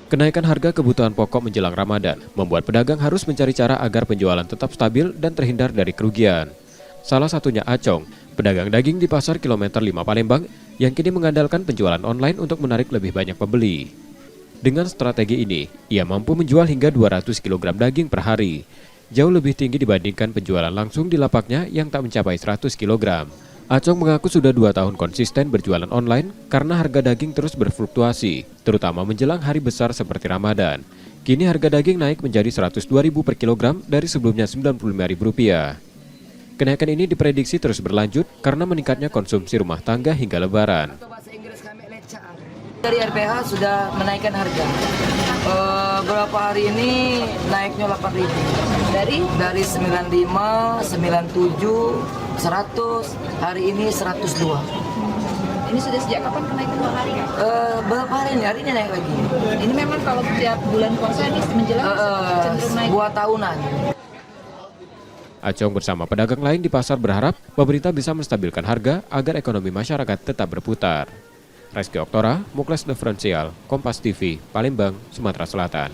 Kenaikan harga kebutuhan pokok menjelang Ramadan membuat pedagang harus mencari cara agar penjualan tetap stabil dan terhindar dari kerugian. Salah satunya Acong, pedagang daging di Pasar Kilometer 5 Palembang yang kini mengandalkan penjualan online untuk menarik lebih banyak pembeli. Dengan strategi ini, ia mampu menjual hingga 200 kg daging per hari. Jauh lebih tinggi dibandingkan penjualan langsung di lapaknya yang tak mencapai 100 kg. Acong mengaku sudah 2 tahun konsisten berjualan online karena harga daging terus berfluktuasi, terutama menjelang hari besar seperti Ramadan. Kini harga daging naik menjadi Rp102.000 per kilogram dari sebelumnya Rp95.000. Kenaikan ini diprediksi terus berlanjut karena meningkatnya konsumsi rumah tangga hingga Lebaran. Dari RPH sudah menaikkan harga. Beberapa hari ini naiknya 8.000. Dari 95, 97, 100, hari ini 102. Ini sudah sejak kapan kenaikan 2 hari? Beberapa hari ini naik lagi. Ini memang kalau tiap bulan puasa ini menjelang cenderung naik. 2 tahunan. Acong bersama pedagang lain di pasar berharap pemerintah bisa menstabilkan harga agar ekonomi masyarakat tetap berputar. Reski Oktora, Muklas Diferensial, Kompas TV, Palembang, Sumatera Selatan.